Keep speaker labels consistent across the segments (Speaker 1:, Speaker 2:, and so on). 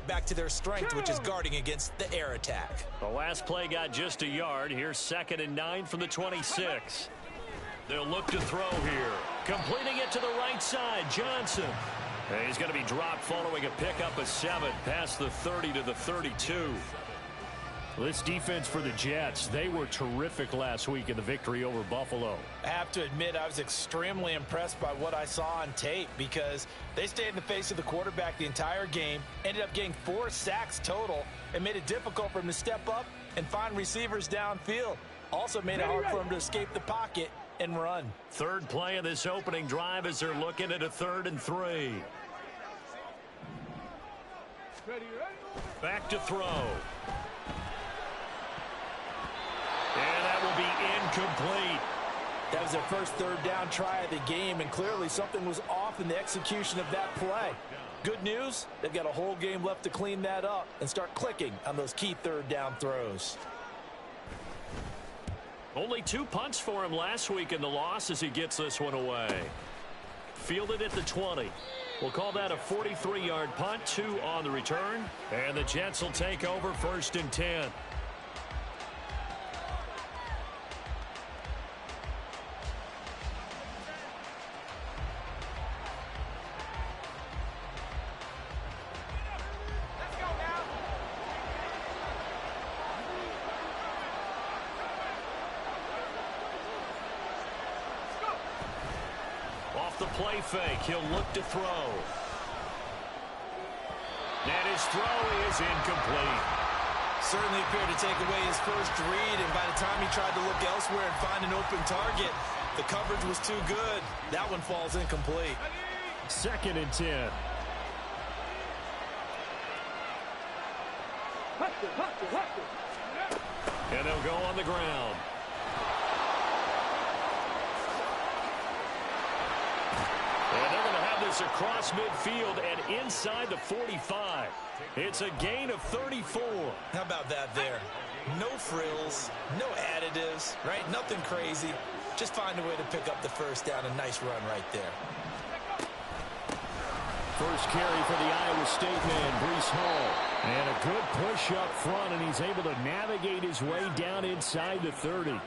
Speaker 1: back to their strength, which is guarding against the air attack.
Speaker 2: The last play got just a yard. Here's 2nd and 9 from the 26. They'll look to throw here. Completing it to the right side, Johnson. And he's going to be dropped following a pickup of 7 past the 30 to the 32. This defense for the Jets, they were terrific last week in the victory over Buffalo.
Speaker 1: I have to admit, I was extremely impressed by what I saw on tape because they stayed in the face of the quarterback the entire game, ended up getting 4 sacks total, and made it difficult for him to step up and find receivers downfield. Also made it hard for him to escape the pocket and run.
Speaker 2: Third play of this opening drive as they're looking at a 3rd and 3. Back to throw. And that will be incomplete.
Speaker 1: That was their first 3rd down try of the game, and clearly something was off in the execution of that play. Good news, they've got a whole game left to clean that up and start clicking on those key 3rd down throws.
Speaker 2: Only 2 punts for him last week in the loss as he gets this one away. Fielded at the 20. We'll call that a 43-yard punt, 2 on the return. And the Jets will take over 1st and 10. The play fake. He'll look to throw. And his throw is incomplete.
Speaker 1: Certainly appeared to take away his first read, and by the time he tried to look elsewhere and find an open target, the coverage was too good. That one falls incomplete.
Speaker 2: 2nd and 10. And they'll go on the ground. And they're going to have this across midfield and inside the 45. It's a gain of 34.
Speaker 1: How about that there? No frills, no additives, right? Nothing crazy. Just find a way to pick up the 1st down. A nice run right there.
Speaker 2: First carry for the Iowa State man, Breece Hall. And a good push up front, and he's able to navigate his way down inside the 30.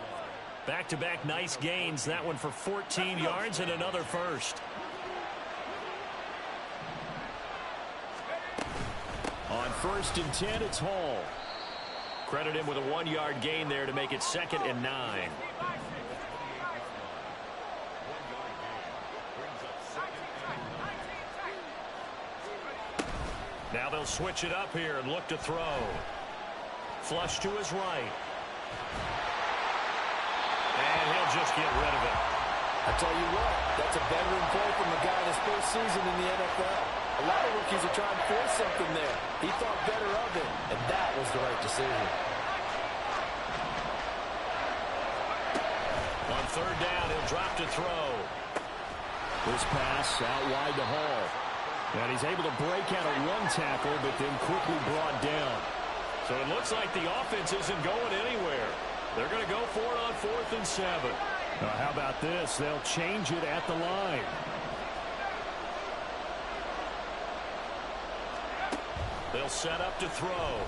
Speaker 2: Back-to-back nice gains. That one for 14 yards and another first. On 1st and 10, it's Hall. Credit him with a 1-yard gain there to make it 2nd and 9. Now they'll switch it up here and look to throw. Flush to his right. And he'll just get rid of it.
Speaker 1: I tell you what, that's a veteran play from a guy in his first season in the NFL. A lot of rookies are trying to force something there. He thought better of it, and that was the right decision.
Speaker 2: On 3rd down, he'll drop to throw. This pass out wide to Hall. And he's able to break out of 1 tackle, but then quickly brought down. So it looks like the offense isn't going anywhere. They're going to go for it on 4th and 7. How about this? They'll change it at the line. They'll set up to throw.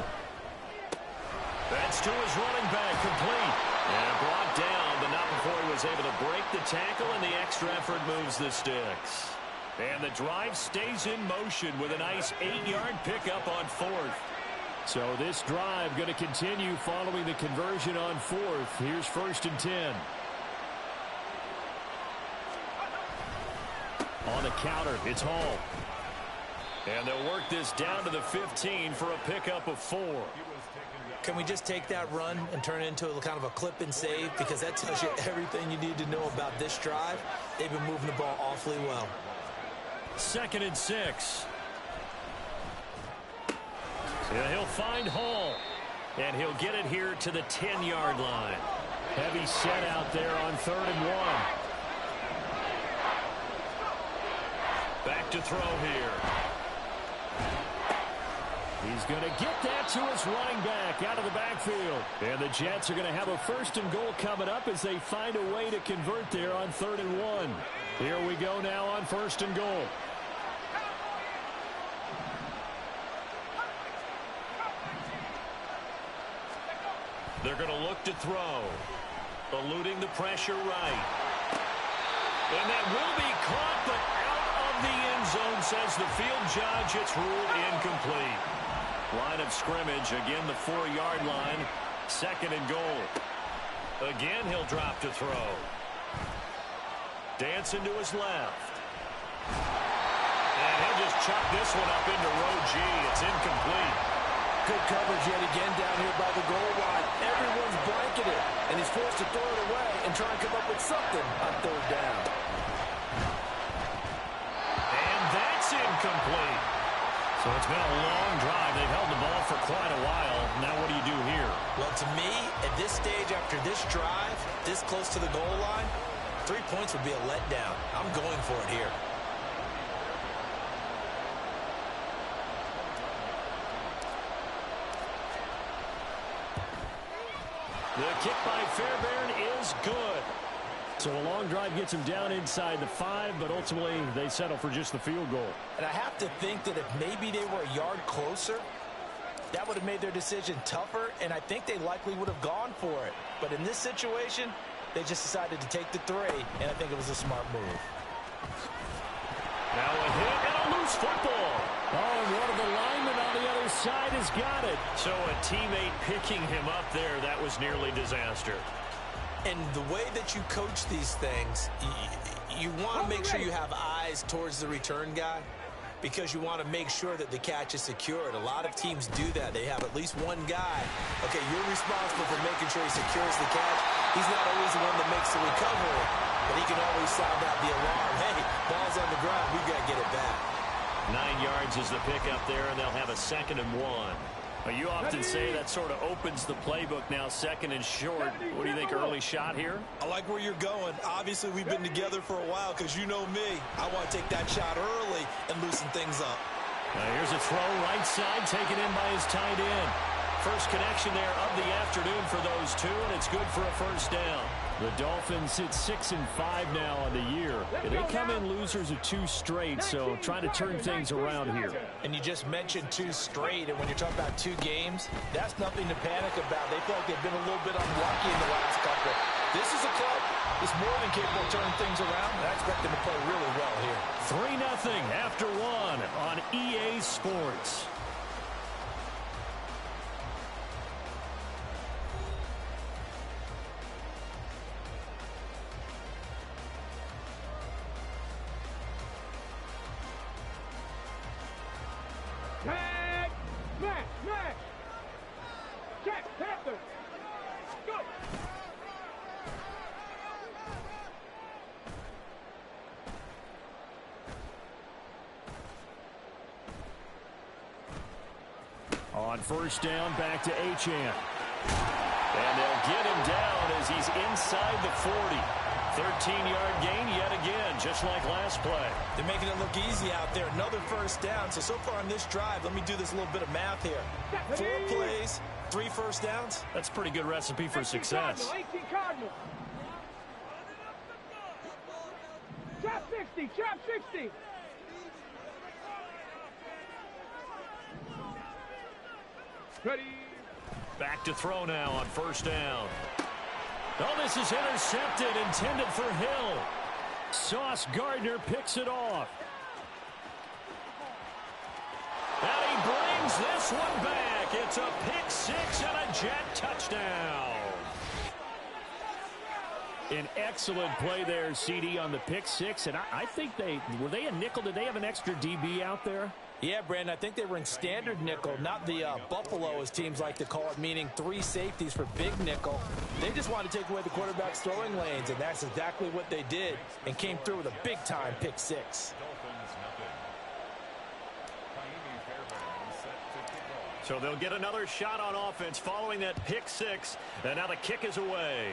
Speaker 2: That's to his running back, complete. And brought down, but not before he was able to break the tackle, and the extra effort moves the sticks. And the drive stays in motion with a nice 8-yard pickup on 4th. So this drive going to continue following the conversion on 4th. Here's 1st and 10. On the counter, it's Hall. And they'll work this down to the 15 for a pickup of 4.
Speaker 1: Can we just take that run and turn it into a kind of a clip and save? Because that tells you everything you need to know about this drive. They've been moving the ball awfully well.
Speaker 2: 2nd and 6. Yeah, he'll find Hall. And he'll get it here to the 10-yard line. Heavy set out there on 3rd and 1. Back to throw here. He's going to get that to his running back out of the backfield. And the Jets are going to have a 1st and goal coming up as they find a way to convert there on 3rd and 1. Here we go now on 1st and goal. They're going to look to throw. Eluding the pressure right. And that will be caught, but out of the end zone, says the field judge. It's ruled incomplete. Line of scrimmage, again the 4-yard line. 2nd and goal. Again, he'll drop to throw. Dancing to his left. And he'll just chuck this one up into row G. It's incomplete.
Speaker 1: Good coverage yet again down here by the goal line. Everyone's blanketed, and he's forced to throw it away and try and come up with something on 3rd down.
Speaker 2: And that's incomplete. So it's been a long drive. They've held the ball for quite a while. Now what do you do here?
Speaker 1: Well, to me, at this stage, after this drive, this close to the goal line, 3 points would be a letdown. I'm going for it here.
Speaker 2: The kick by Fairbairn is good. So a long drive gets him down inside the 5, but ultimately they settle for just the field goal.
Speaker 1: And I have to think that if maybe they were a yard closer, that would have made their decision tougher, and I think they likely would have gone for it. But in this situation, they just decided to take the 3, and I think it was a smart move.
Speaker 2: Now a hit and a loose football. Oh, and one of the linemen on the other side has got it. So a teammate picking him up there, that was nearly disaster.
Speaker 1: And the way that you coach these things, you want to make sure you have eyes towards the return guy because you want to make sure that the catch is secured. A lot of teams do that. They have at least one guy. Okay, you're responsible for making sure he secures the catch. He's not always the one that makes the recovery, but he can always sound out the alarm. Hey, ball's on the ground. We've got to get it back.
Speaker 2: 9 yards is the pickup there, and they'll have a 2nd and 1. You often say that sort of opens the playbook now, 2nd and short. What do you think, early shot here?
Speaker 1: I like where you're going. Obviously, we've been together for a while because you know me. I want to take that shot early and loosen things up.
Speaker 2: Now here's a throw right side, taken in by his tight end. First connection there of the afternoon for those two, and it's good for a 1st down. The Dolphins sit 6-5 now on the year. They come in losers of 2 straight, so trying to turn things around here.
Speaker 1: And you just mentioned 2 straight, and when you're talking about 2 games, that's nothing to panic about. They feel like they've been a little bit unlucky in the last couple. This is a club that's more than capable of turning things around, and I expect them to play really well here.
Speaker 2: 3-0 after 1 on EA Sports. On 1st down, back to Achane. And they'll get him down as he's inside the 40. 13-yard gain yet again, just like last play.
Speaker 1: They're making it look easy out there. Another 1st down. So far on this drive, let me do this little bit of math here. 4 plays, 3 1st downs.
Speaker 2: That's a pretty good recipe for success.
Speaker 3: Trap 60, trap 60. Ready.
Speaker 2: Back to throw now on 1st down. Oh, this is intercepted, intended for Hill. Sauce Gardner picks it off. And he brings this one back. It's a pick 6 and a jet touchdown. An excellent play there, CD, on the pick 6. And I think were they a nickel? Did they have an extra DB out there?
Speaker 1: Yeah, Brandon, I think they were in standard nickel, not the Buffalo, as teams like to call it, meaning 3 safeties for big nickel. They just wanted to take away the quarterback's throwing lanes, and that's exactly what they did and came through with a big-time pick 6.
Speaker 2: So they'll get another shot on offense following that pick 6, and now the kick is away.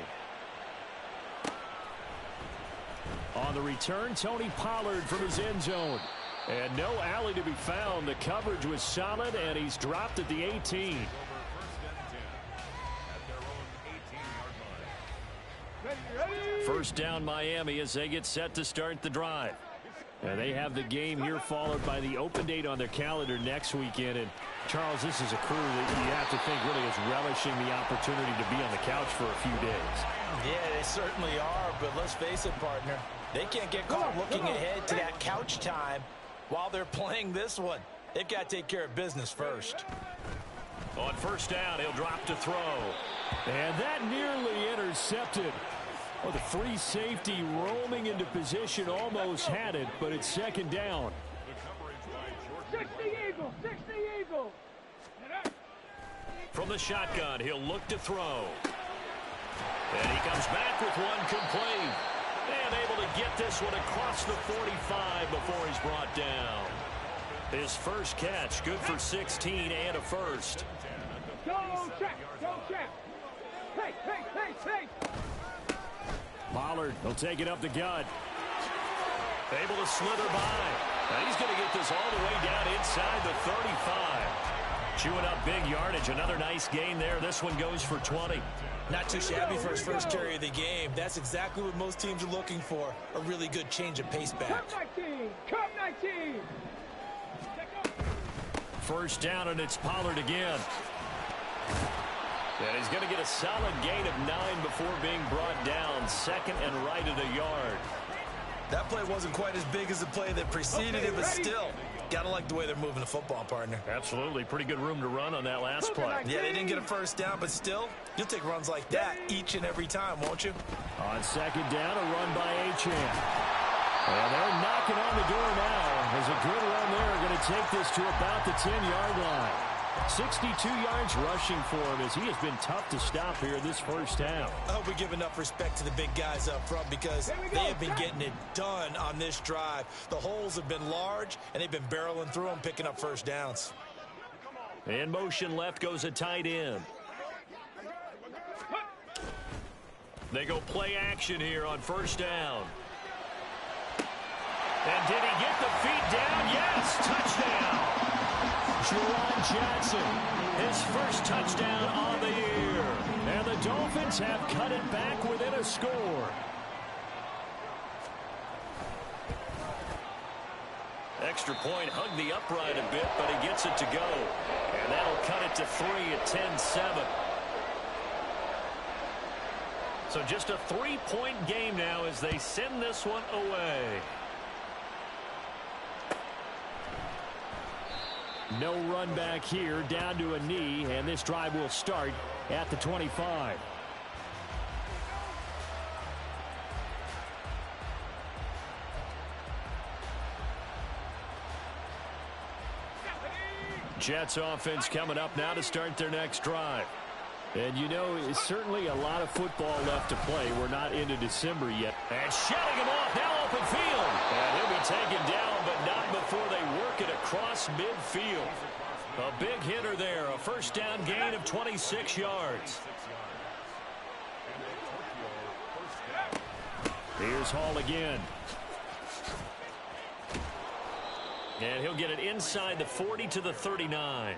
Speaker 2: On the return, Tony Pollard from his end zone. And no alley to be found. The coverage was solid, and he's dropped at the 18. First down Miami as they get set to start the drive. And they have the game here followed by the open date on their calendar next weekend. And, Charles, this is a crew that you have to think really is relishing the opportunity to be on the couch for a few days.
Speaker 1: Yeah, they certainly are, but let's face it, partner. They can't get caught looking ahead to that couch time while they're playing this one. They've got to take care of business first.
Speaker 2: On first down, he'll drop to throw. And that nearly intercepted. Well, the free safety roaming into position almost had it, but it's second down.
Speaker 3: 60 Eagle, 60 Eagle.
Speaker 2: From the shotgun, he'll look to throw. And he comes back with one complete. And able to get this one across the 45 before he's brought down. His first catch, good for 16 and a first.
Speaker 3: Go check, go check. Hey, hey, hey, hey.
Speaker 2: Pollard, he'll take it up the gut. Able to slither by. And he's going to get this all the way down inside the 35. Chewing up big yardage. Another nice gain there. This one goes for 20.
Speaker 1: Not too shabby for his first carry of the game. That's exactly what most teams are looking for. A really good change of pace back.
Speaker 3: Come 19, come 19.
Speaker 2: First down, and it's Pollard again. And he's going to get a solid gain of 9 before being brought down. Second and right at a yard.
Speaker 1: That play wasn't quite as big as the play that preceded it, but still, got to like the way they're moving the football, partner.
Speaker 2: Absolutely. Pretty good room to run on that last play.
Speaker 1: Yeah, they didn't get a first down, but still, you'll take runs like that each and every time, won't you?
Speaker 2: On second down, a run by Achane. And they're knocking on the door now. There's a good run there. Going to take this to about the 10-yard line. 62 yards rushing for him as he has been tough to stop here this first half.
Speaker 1: I hope we give enough respect to the big guys up front because they have been getting it done on this drive. The holes have been large, and they've been barreling through them, picking up first downs.
Speaker 2: In motion left goes a tight end. They go play action here on first down. And did he get the feet down? Yes, touchdown. Juwan Johnson, his first touchdown on the year. And the Dolphins have cut it back within a score. Extra point, hugged the upright a bit, but he gets it to go. And that'll cut it to 3 at 10-7. So just a 3-point game now as they send this one away. No run back here, down to a knee, and this drive will start at the 25. Jets offense coming up now to start their next drive. And you know, it's certainly a lot of football left to play. We're not into December yet. And shutting him off, now open field. And he'll be taken down, but not before they work it across midfield. A big hitter there, a first down gain of 26 yards. Here's Hall again. And he'll get it inside the 40 to the 39.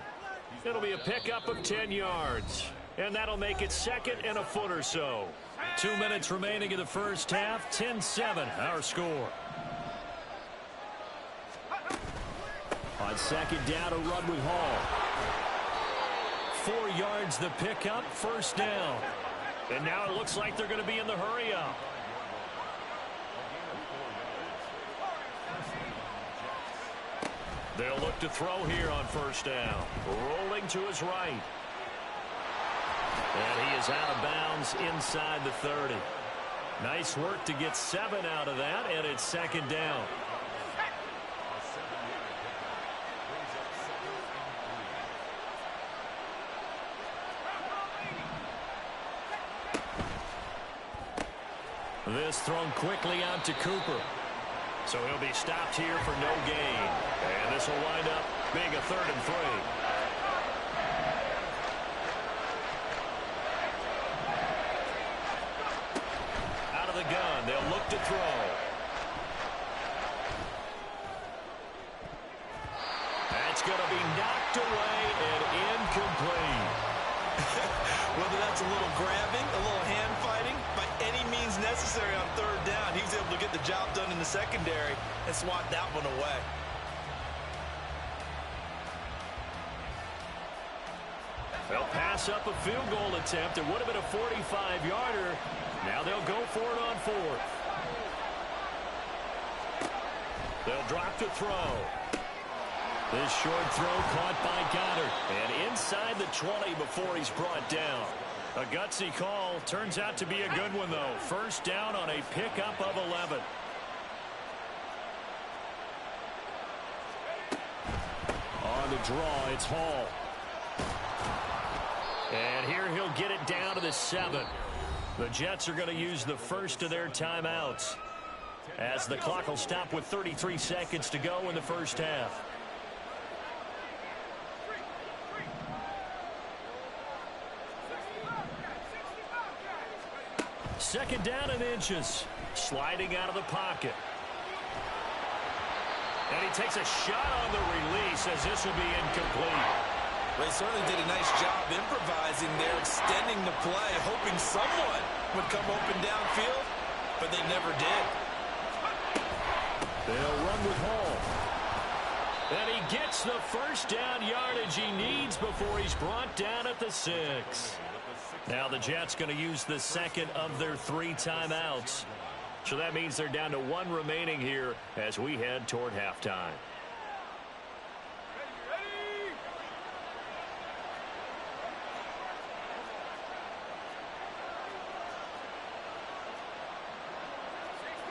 Speaker 2: It'll be a pickup of 10 yards. And that'll make it second and a foot or so. 2 minutes remaining in the first half. 10-7, our score. On second down, a run with Hall. 4 yards the pickup, first down. And now it looks like they're going to be in the hurry up. They'll look to throw here on first down. Rolling to his right. And he is out of bounds inside the 30. Nice work to get 7 out of that, and it's second down. This thrown quickly out to Cooper. So he'll be stopped here for no gain. And this will wind up being a 3rd and 3. Out of the gun, they'll look to throw. That's going to be knocked away and incomplete.
Speaker 1: Whether that's a little grabbing, a little hand fighting, by any means was necessary on third down. He was able to get the job done in the secondary and swat that one away.
Speaker 2: They'll pass up a field goal attempt. It would have been a 45-yarder. Now they'll go for it on fourth. They'll drop to throw. This short throw caught by Goddard. And inside the 20 before he's brought down. A gutsy call. Turns out to be a good one, though. First down on a pickup of 11. On the draw, it's Hall. And here he'll get it down to the 7. The Jets are going to use the first of their timeouts, as the clock will stop with 33 seconds to go in the first half. Second down and inches. Sliding out of the pocket. And he takes a shot on the release, as this will be incomplete.
Speaker 1: They certainly did a nice job improvising there, extending the play, hoping someone would come open downfield, but they never did.
Speaker 2: They'll run with Hall. And he gets the first down yardage he needs before he's brought down at the 6. Now the Jets going to use the second of their 3 timeouts. So that means they're down to 1 remaining here as we head toward halftime.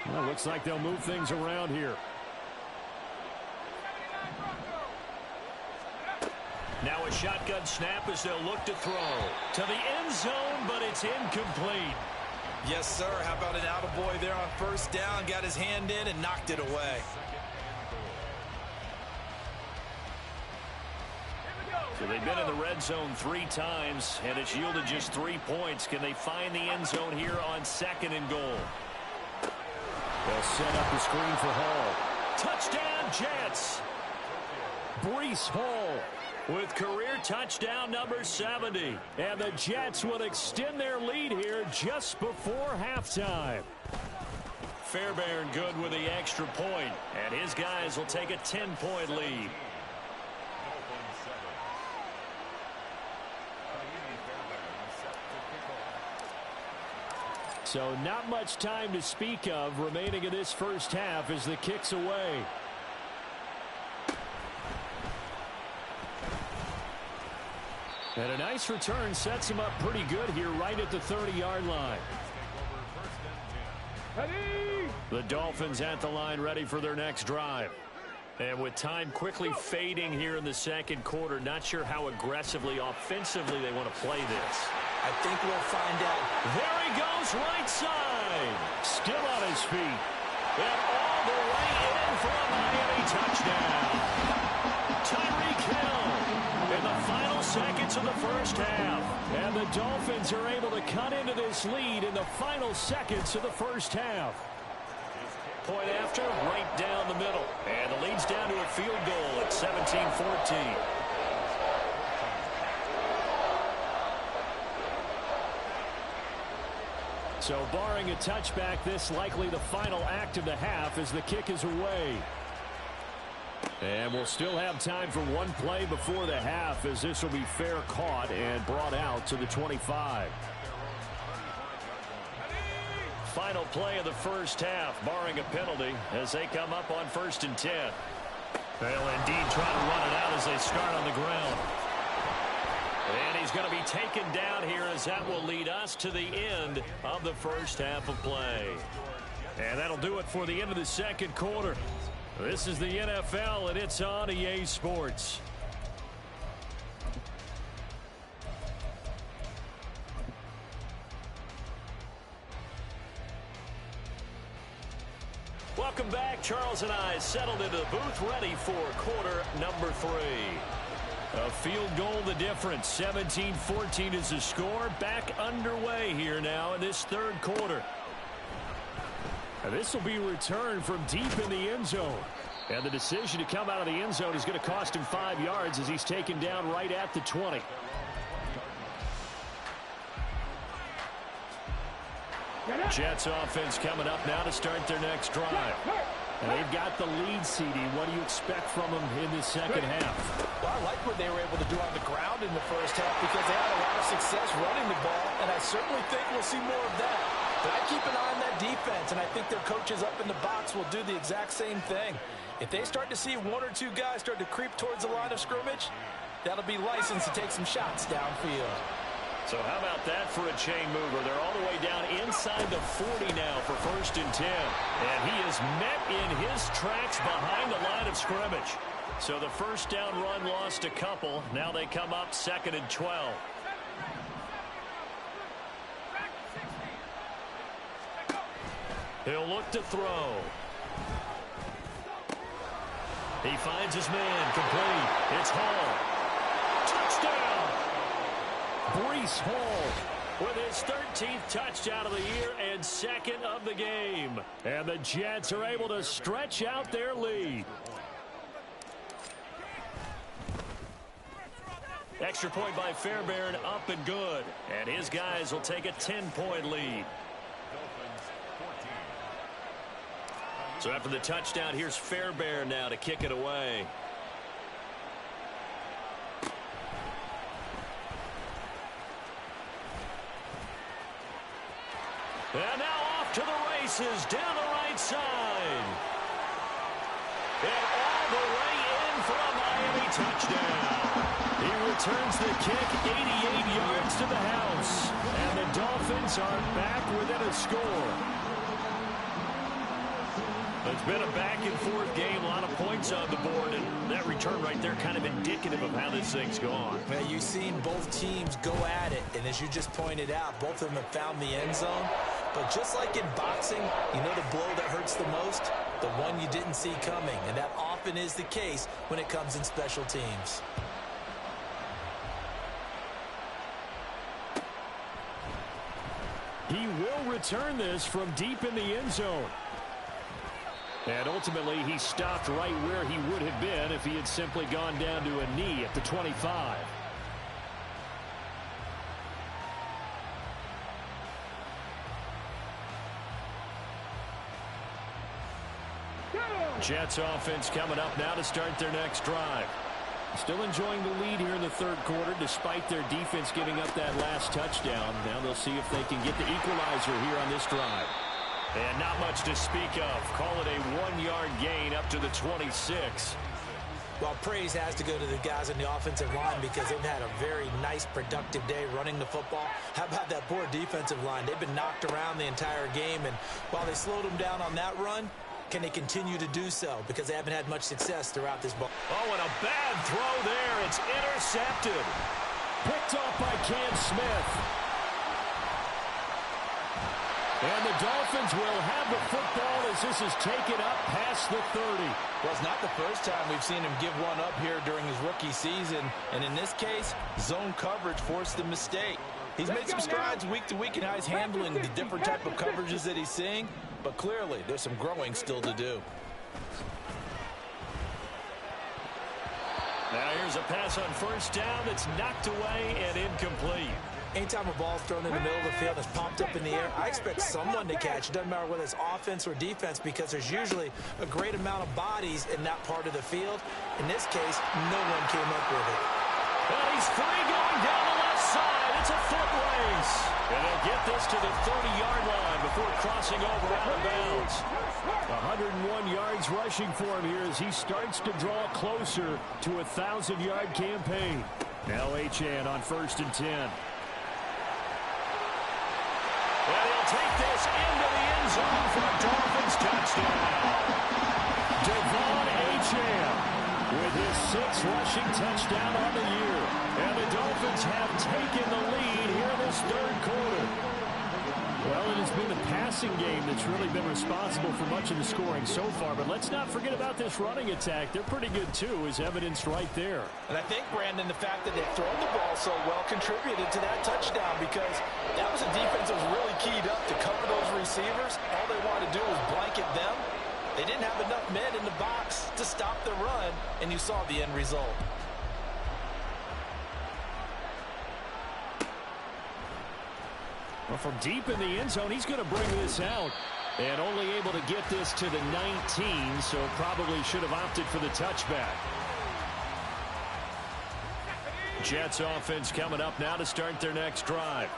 Speaker 2: Well, looks like they'll move things around here. Now a shotgun snap as they'll look to throw to the end zone, but it's incomplete.
Speaker 1: Yes, sir. How about an attaboy there on first down? Got his hand in and knocked it away.
Speaker 2: So they've been in the red zone 3 times, and it's yielded just 3 points. Can they find the end zone here on 2nd and goal? They'll set up the screen for Hall. Touchdown, Jets! Breece Hall with career touchdown number 70. And the Jets will extend their lead here just before halftime. Fairbairn good with the extra point, and his guys will take a 10-point lead. So not much time to speak of remaining in this first half as the kick's away. And a nice return sets him up pretty good here right at the 30-yard line. The Dolphins at the line ready for their next drive. And with time quickly fading here in the second quarter, not sure how aggressively, offensively they want to play this.
Speaker 1: I think we'll find out.
Speaker 2: There he goes, right side. Still on his feet. And all the way in for a Miami touchdown. Tyreek Hill in the final seconds of the first half. And the Dolphins are able to cut into this lead in the final seconds of the first half. Point after, right down the middle. And the lead's down to a field goal at 17-14. So barring a touchback, this likely the final act of the half as the kick is away. And we'll still have time for one play before the half as this will be fair caught and brought out to the 25. Final play of the first half, barring a penalty, as they come up on 1st and 10. They'll indeed try to run it out as they start on the ground. And he's going to be taken down here as that will lead us to the end of the first half of play. And that'll do it for the end of the second quarter. This is the NFL, and it's on EA Sports. Welcome back. Charles and I settled into the booth ready for quarter number 3. A field goal the difference. 17-14 is the score. Back underway here now in this third quarter. And this will be returned from deep in the end zone. And the decision to come out of the end zone is going to cost him 5 yards as he's taken down right at the 20. Jets offense coming up now to start their next drive. And they've got the lead, CD. What do you expect from them in this second half?
Speaker 1: Well, I like what they were able to do on the ground in the first half because they had a lot of success running the ball, and I certainly think we'll see more of that. But I keep an eye on that defense, and I think their coaches up in the box will do the exact same thing. If they start to see one or two guys start to creep towards the line of scrimmage, that'll be licensed to take some shots downfield.
Speaker 2: So how about that for a chain mover? They're all the way down inside the 40 now for 1st and 10. And he is met in his tracks behind the line of scrimmage. So the first down run lost a couple. Now they come up 2nd and 12. He'll look to throw. He finds his man, complete. It's Hall. Touchdown! Breece Hall with his 13th touchdown of the year and 2nd of the game. And the Jets are able to stretch out their lead. Extra point by Fairbairn, up and good. And his guys will take a 10-point lead. So after the touchdown, here's Fairbairn now to kick it away. And now off to the races down the right side. And all the way in for a Miami touchdown. He returns the kick 88 yards to the house. And the Dolphins are back within a score. It's been a back-and-forth game, a lot of points on the board, and that return right there kind of indicative of how this thing's gone.
Speaker 1: Well, you've seen both teams go at it, and as you just pointed out, both of them have found the end zone. But just like in boxing, you know the blow that hurts the most? The one you didn't see coming, and that often is the case when it comes in special teams.
Speaker 2: He will return this from deep in the end zone. And ultimately, he stopped right where he would have been if he had simply gone down to a knee at the 25. Jets offense coming up now to start their next drive. Still enjoying the lead here in the third quarter despite their defense giving up that last touchdown. Now they'll see if they can get the equalizer here on this drive. And not much to speak of. Call it a 1-yard gain up to the 26.
Speaker 1: Well, praise has to go to the guys on the offensive line because they've had a very nice, productive day running the football. How about that poor defensive line? They've been knocked around the entire game, and while they slowed them down on that run, can they continue to do so? Because they haven't had much success throughout this ball.
Speaker 2: Oh, and a bad throw there. It's intercepted. Picked off by Cam Smith. And the Dolphins will have the football as this is taken up past the 30.
Speaker 1: Well, it's not the first time we've seen him give one up here during his rookie season. And in this case, zone coverage forced the mistake. He's made some strides week to week in how he's handling the different type of coverages that he's seeing. But clearly, there's some growing still to do.
Speaker 2: Now here's a pass on first down that's knocked away and incomplete.
Speaker 1: Anytime a ball is thrown in the middle of the field and it's popped up in the air, I expect someone to catch. It doesn't matter whether it's offense or defense because there's usually a great amount of bodies in that part of the field. In this case, no one came up with it.
Speaker 2: And he's free going down the left side. It's a foot race. And they'll get this to the 30-yard line before crossing over out of bounds. 101 yards rushing for him here as he starts to draw closer to a 1,000-yard campaign. Now Achane on 1st and 10. And he'll take this into the end zone for a Dolphins touchdown. Devon Achane with his 6th rushing touchdown on the year. And the Dolphins have taken the lead here in this third quarter. Well, it has been the passing game that's really been responsible for much of the scoring so far. But let's not forget about this running attack. They're pretty good, too, as evidenced right there.
Speaker 1: And I think, Brandon, the fact that they've thrown the ball so well contributed to that touchdown because that was a defense that was really keyed up to cover those receivers. All they wanted to do was blanket them. They didn't have enough men in the box to stop the run, and you saw the end result.
Speaker 2: Well, from deep in the end zone, he's going to bring this out. And only able to get this to the 19, so probably should have opted for the touchback. Jets offense coming up now to start their next drive.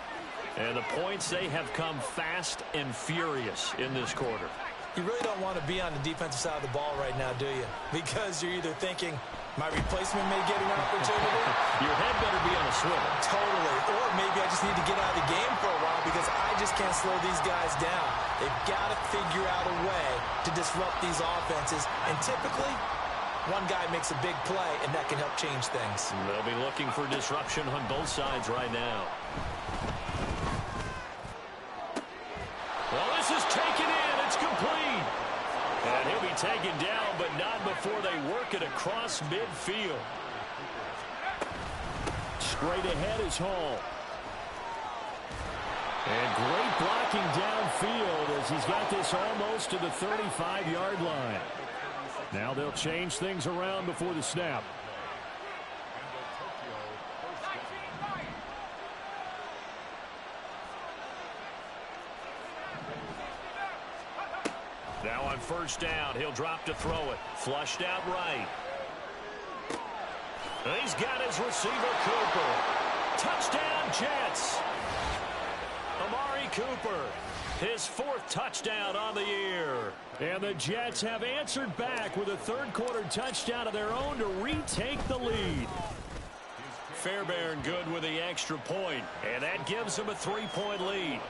Speaker 2: And the points, they have come fast and furious in this quarter.
Speaker 1: You really don't want to be on the defensive side of the ball right now, do you? Because you're either thinking, my replacement may get an opportunity.
Speaker 2: Your head better be on a swivel.
Speaker 1: Totally. Or maybe I just need to get out of the game for a while because I just can't slow these guys down. They've got to figure out a way to disrupt these offenses. And typically, one guy makes a big play, and that can help change things.
Speaker 2: They'll be looking for disruption on both sides right now. Well, this is taken in. It's complete. And he'll be taken down, but not before they work it across midfield. Straight ahead is Hall. And great blocking downfield as he's got this almost to the 35-yard line. Now they'll change things around before the snap. Now on first down, he'll drop to throw it. Flushed out right. He's got his receiver, Cooper. Touchdown, Jets. Amari Cooper, his fourth touchdown on the year. And the Jets have answered back with a third-quarter touchdown of their own to retake the lead. Fairbairn good with the extra point, and that gives them a 3-point lead.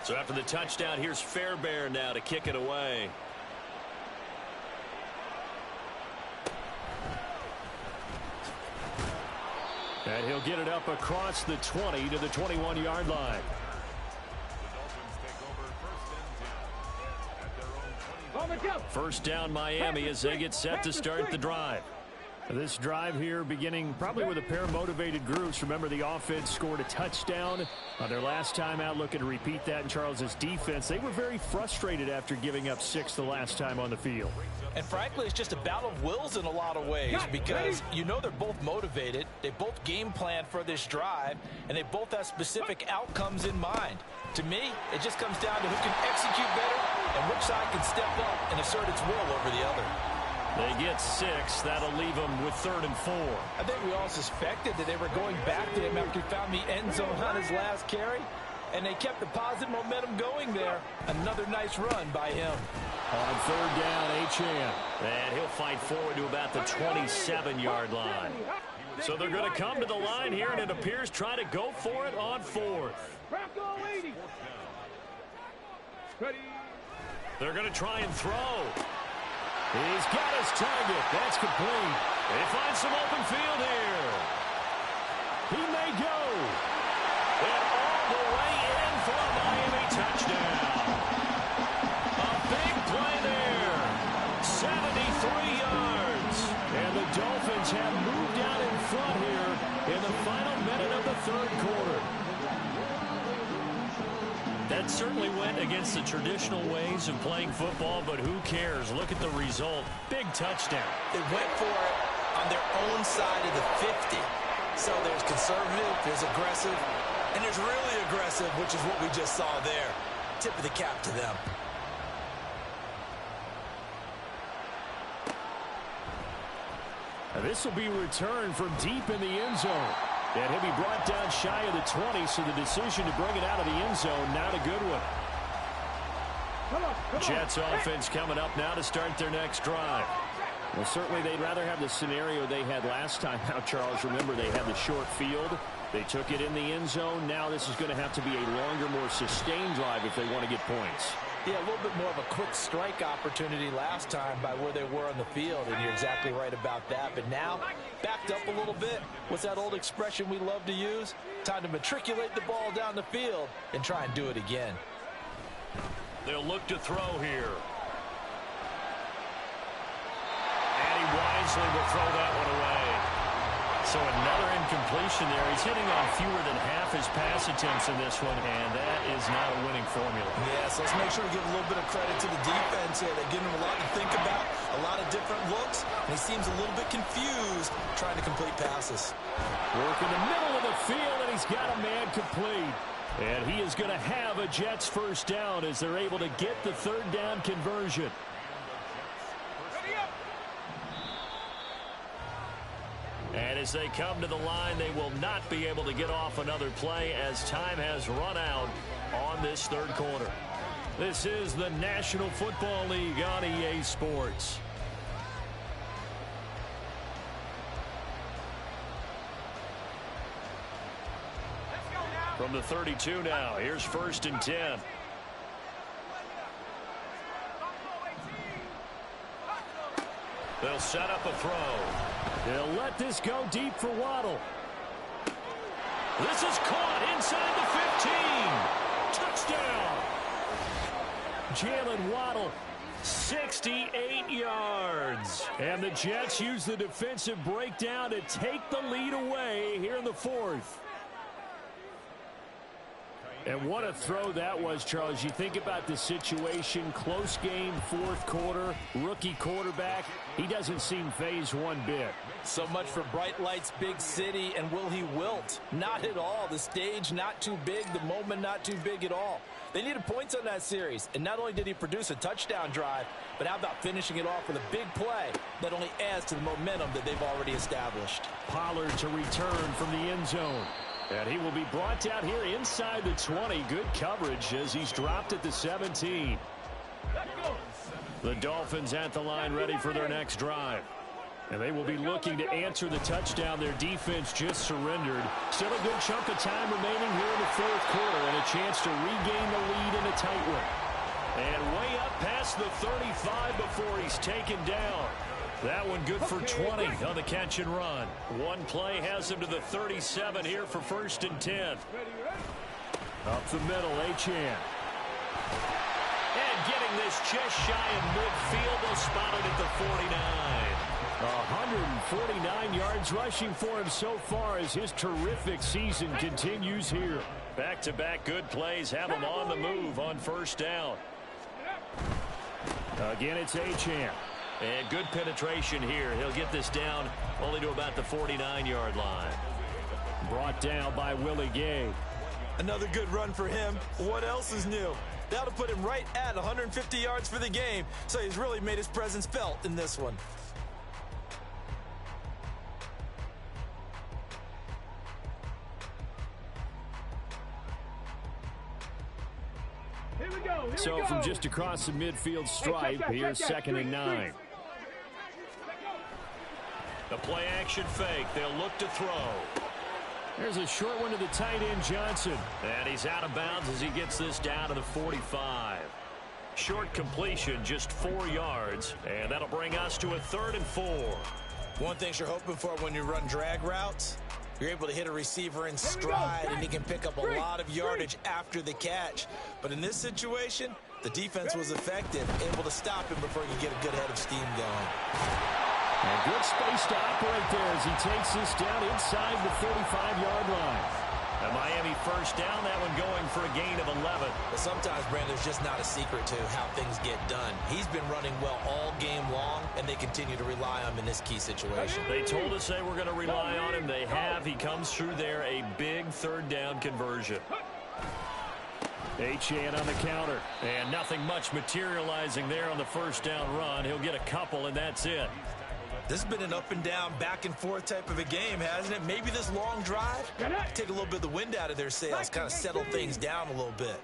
Speaker 2: So after the touchdown, here's Fairbairn now to kick it away. And he'll get it up across the 20 to the 21-yard line. First down Miami as they get set to start the drive. This drive here beginning probably with a pair of motivated groups. Remember, the offense scored a touchdown on their last time out. Looking to repeat that in Charles's defense. They were very frustrated after giving up 6 the last time on the field.
Speaker 1: And frankly, it's just a battle of wills in a lot of ways because you know they're both motivated. They both game plan for this drive, and they both have specific outcomes in mind. To me, it just comes down to who can execute better and which side can step up and assert its will over the other.
Speaker 2: They get 6. That'll leave them with 3rd and 4.
Speaker 1: I think we all suspected that they were going back to him after he found the end zone on his last carry, and they kept the positive momentum going there. Another nice run by him.
Speaker 2: On 3rd down, H.M. And he'll fight forward to about the 27-yard line. So they're going to come to the line here, and it appears try to go for it on 4th. They're going to try and throw. He's got his target. That's complete. They find some open field here. He may go. And all the way in for a Miami touchdown. A big play there. 73 yards. And the Dolphins have moved out in front here in the final minute of the 3rd quarter. That certainly went against the traditional ways of playing football, but who cares? Look at the result. Big touchdown.
Speaker 1: They went for it on their own side of the 50. So there's conservative, there's aggressive, and there's really aggressive, which is what we just saw there. Tip of the cap to them.
Speaker 2: Now this will be returned from deep in the end zone. And he'll be brought down shy of the 20, so the decision to bring it out of the end zone, not a good one. Jets offense coming up now to start their next drive. Well, certainly they'd rather have the scenario they had last time out, Charles. Remember, they had the short field. They took it in the end zone. Now this is going to have to be a longer, more sustained drive if they want to get points.
Speaker 1: Yeah, a little bit more of a quick strike opportunity last time by where they were on the field, and you're exactly right about that. But now, backed up a little bit. What's that old expression we love to use? Time to matriculate the ball down the field and try and do it again.
Speaker 2: They'll look to throw here. And he wisely will throw that one away. So another incompletion there. He's hitting on fewer than half his pass attempts in this one, and that is not a winning formula.
Speaker 1: Yes, let's make sure we give a little bit of credit to the defense here. They're giving him a lot to think about, a lot of different looks, and he seems a little bit confused trying to complete passes.
Speaker 2: Work in the middle of the field, and he's got a man complete. And he is going to have a Jets first down as they're able to get the third down conversion. And as they come to the line, they will not be able to get off another play as time has run out on this third quarter. This is the National Football League on EA Sports. From the 32 now, here's 1st and 10. They'll set up a throw. They'll let this go deep for Waddle. This is caught inside the 15. Touchdown. Jalen Waddle, 68 yards. And the Jets use the defensive breakdown to take the lead away here in the fourth. And what a throw that was, Charles. You think about the situation, close game, fourth quarter, rookie quarterback. He doesn't seem fazed one bit.
Speaker 1: So much for bright lights, big city, and will he wilt? Not at all. The stage not too big, the moment not too big at all. They needed points on that series, and not only did he produce a touchdown drive, but how about finishing it off with a big play that only adds to the momentum that they've already established.
Speaker 2: Pollard to return from the end zone. And he will be brought down here inside the 20. Good coverage as he's dropped at the 17. The Dolphins at the line ready for their next drive. And they will be looking to answer the touchdown their defense just surrendered. Still a good chunk of time remaining here in the fourth quarter and a chance to regain the lead in a tight one. And way up past the 35 before he's taken down. That one good for 20 on the catch and run. One play has him to the 37 here for 1st and 10. Up the middle, Achane. And getting this just shy of midfield, they'll spot it at the 49. 149 yards rushing for him so far as his terrific season continues here. Back-to-back good plays have him on the move on 1st down. Again, it's Achane. And good penetration here. He'll get this down only to about the 49-yard line. Brought down by Willie Gay.
Speaker 1: Another good run for him. What else is new? That'll put him right at 150 yards for the game, so he's really made his presence felt in this one.
Speaker 2: So from just across the midfield stripe, here's 2nd and 9. The play action fake. They'll look to throw. There's a short one to the tight end, Johnson. And he's out of bounds as he gets this down to the 45. Short completion, just 4 yards. And that'll bring us to a 3rd and 4.
Speaker 1: One thing you're hoping for when you run drag routes, you're able to hit a receiver in stride, and he can pick up a lot of yardage after the catch. But in this situation, the defense was effective, able to stop him before he could get a good head of steam going.
Speaker 2: And good space to operate there as he takes this down inside the 35-yard line. A Miami first down, that one going for a gain of 11.
Speaker 1: But sometimes, Brandon, there's just not a secret to how things get done. He's been running well all game long, and they continue to rely on him in this key situation.
Speaker 2: They told us they were going to rely on him. They have. He comes through there, a big third down conversion. Achane on the counter. And nothing much materializing there on the first down run. He'll get a couple, and that's it.
Speaker 1: This has been an up-and-down, back-and-forth type of a game, hasn't it? Maybe this long drive, take a little bit of the wind out of their sails, kind of settle things down a little bit.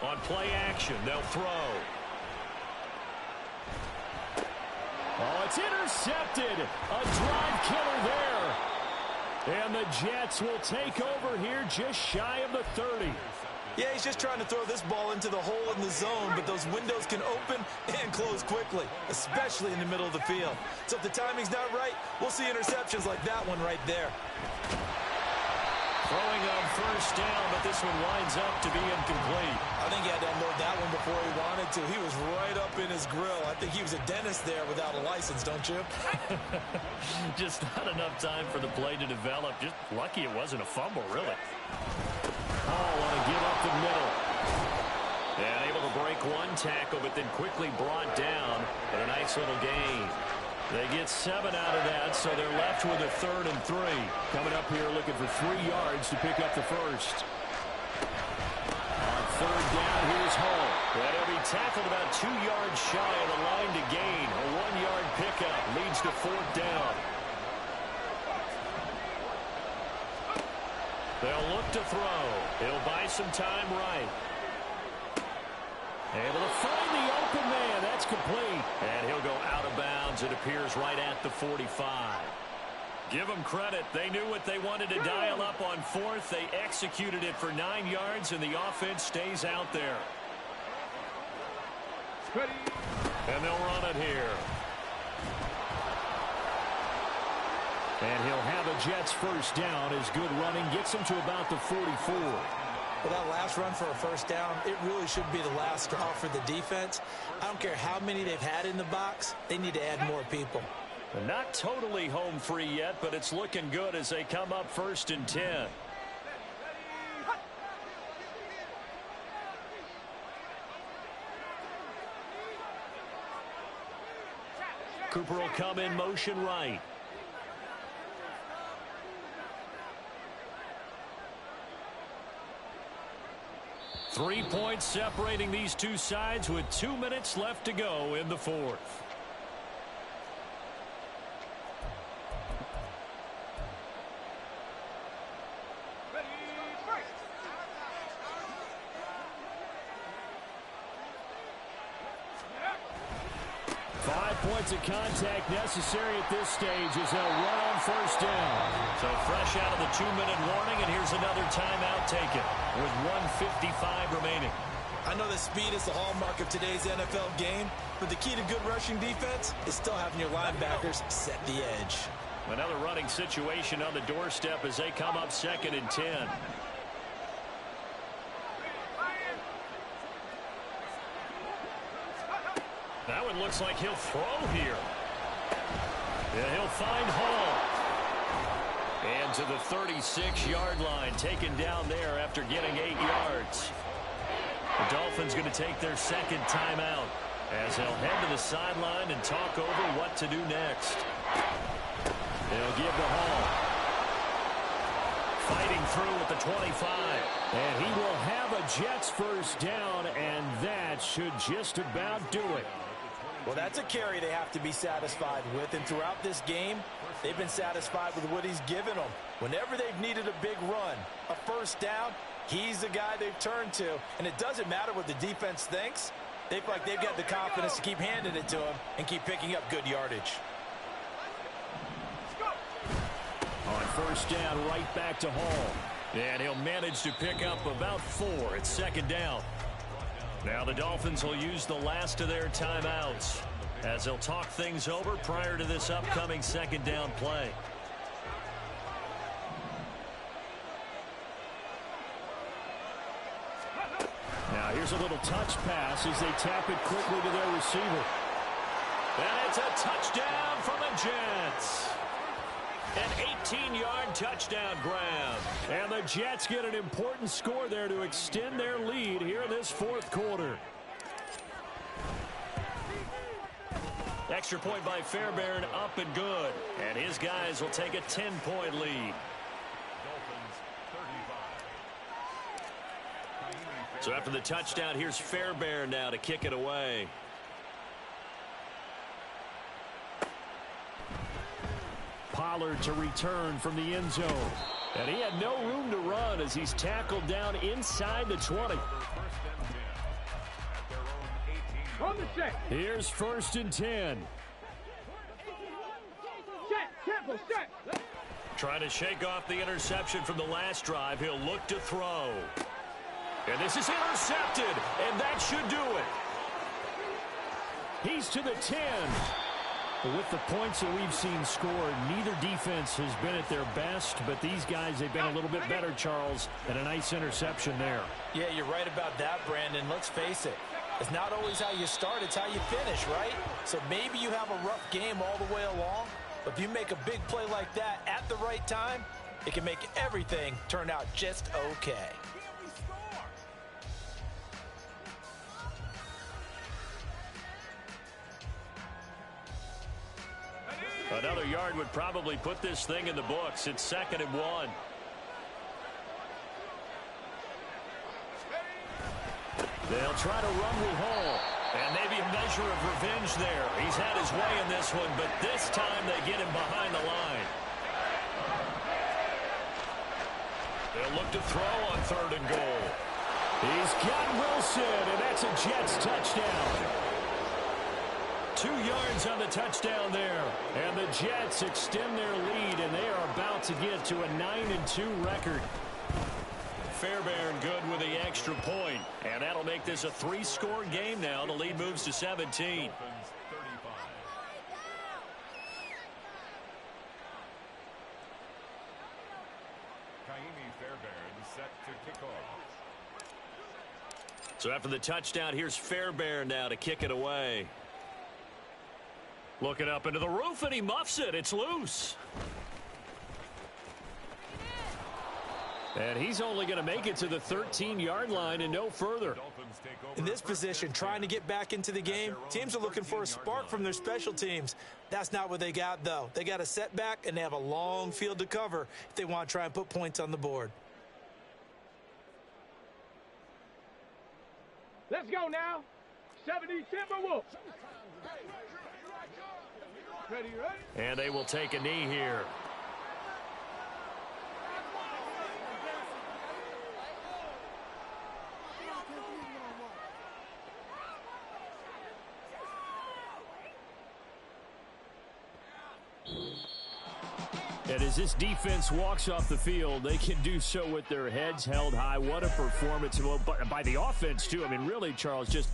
Speaker 2: On play action, they'll throw. Oh, it's intercepted. A drive killer there. And the Jets will take over here just shy of the 30.
Speaker 1: Yeah, he's just trying to throw this ball into the hole in the zone, but those windows can open and close quickly, especially in the middle of the field. So if the timing's not right, we'll see interceptions like that one right there.
Speaker 2: Throwing on first down, but this one winds up to be incomplete.
Speaker 1: I think he had to unload that one before he wanted to. He was right up in his grill. I think he was a dentist there without a license, don't you?
Speaker 2: Just not enough time for the play to develop. Just lucky it wasn't a fumble, really. Hall on a give up the middle. And able to break one tackle, but then quickly brought down. But a nice little gain. They get 7 out of that, so they're left with a 3rd and 3. Coming up here looking for 3 yards to pick up the first. On 3rd down, here's Hall. And he'll be tackled about 2 yards shy of the line to gain. A 1-yard pickup leads to 4th down. They'll look to throw. He'll buy some time right. Able to find the open man. That's complete. And he'll go out of bounds. It appears right at the 45. Give them credit. They knew what they wanted to dial up on 4th. They executed it for 9 yards, and the offense stays out there. And they'll run it here. And he'll have a Jets first down as good running gets him to about the 44.
Speaker 1: Well, that last run for a first down, it really should be the last straw for the defense. I don't care how many they've had in the box. They need to add more people.
Speaker 2: Not totally home free yet, but it's looking good as they come up 1st and 10. Cooper will come in motion right. Three points separating these two sides with 2 minutes left to go in the 4th.
Speaker 3: Ready, fight!
Speaker 2: 5 points of contact necessary at this stage as they'll run on first down. So fresh out of the 2-minute warning, and here's another timeout taken with 1:55 remaining.
Speaker 1: I know that speed is the hallmark of today's NFL game, but the key to good rushing defense is still having your linebackers set the edge.
Speaker 2: Another running situation on the doorstep as they come up 2nd and 10. That one looks like he'll throw here. Yeah, he'll find Hall. And to the 36-yard line, taken down there after getting 8 yards. The Dolphins going to take their 2nd timeout as they'll head to the sideline and talk over what to do next. They'll give the Hall. Fighting through at the 25. And he will have a Jets first down, and that should just about do it.
Speaker 1: Well, that's a carry they have to be satisfied with, and throughout this game, they've been satisfied with what he's given them. Whenever they've needed a big run, a first down, he's the guy they've turned to, and it doesn't matter what the defense thinks. They feel like they've got the confidence to keep handing it to him and keep picking up good yardage.
Speaker 2: On first down, right back to Hall. And he'll manage to pick up about 4 at 2nd down. Now the Dolphins will use the last of their timeouts as they'll talk things over prior to this upcoming 2nd down play. Now here's a little touch pass as they tap it quickly to their receiver. And it's a touchdown for the Jets. An 18-yard touchdown grab. And the Jets get an important score there to extend their lead here in this 4th quarter. Extra point by Fairbairn, up and good. And his guys will take a 10-point lead. So after the touchdown, here's Fairbairn now to kick it away. Pollard to return from the end zone. And he had no room to run as he's tackled down inside the 20.
Speaker 3: On the check.
Speaker 2: Here's 1st and 10.
Speaker 3: Check, careful, check.
Speaker 2: Trying to shake off the interception from the last drive. He'll look to throw. And this is intercepted, and that should do it. He's to the 10. But with the points that we've seen scored, neither defense has been at their best, but these guys, they've been a little bit better, Charles, and a nice interception there.
Speaker 1: Yeah, you're right about that, Brandon. Let's face it. It's not always how you start, it's how you finish, right? So maybe you have a rough game all the way along, but if you make a big play like that at the right time, it can make everything turn out just okay.
Speaker 2: Another yard would probably put this thing in the books. It's 2nd and 1. They'll try to rumble home. And maybe a measure of revenge there. He's had his way in this one, but this time they get him behind the line. They'll look to throw on 3rd and goal. He's got Wilson, and that's a Jets touchdown. 2 yards on the touchdown there. And the Jets extend their lead, and they are about to get to a 9-2 record. Fairbairn good with the extra point. And that'll make this a 3-score game now. The lead moves to 17. So after the touchdown, here's Fairbairn now to kick it away. Looking up into the roof, and he muffs it. It's loose. And he's only going to make it to the 13-yard line and no further.
Speaker 1: In this position, trying to get back into the game, teams are looking for a spark from their special teams. That's not what they got, though. They got a setback, and they have a long field to cover if they want to try and put points on the board.
Speaker 3: Let's go now. 70 Timberwolves. Ready?
Speaker 2: And they will take a knee here. And as this defense walks off the field, they can do so with their heads held high. What a performance by the offense, too. I mean, really, Charles, just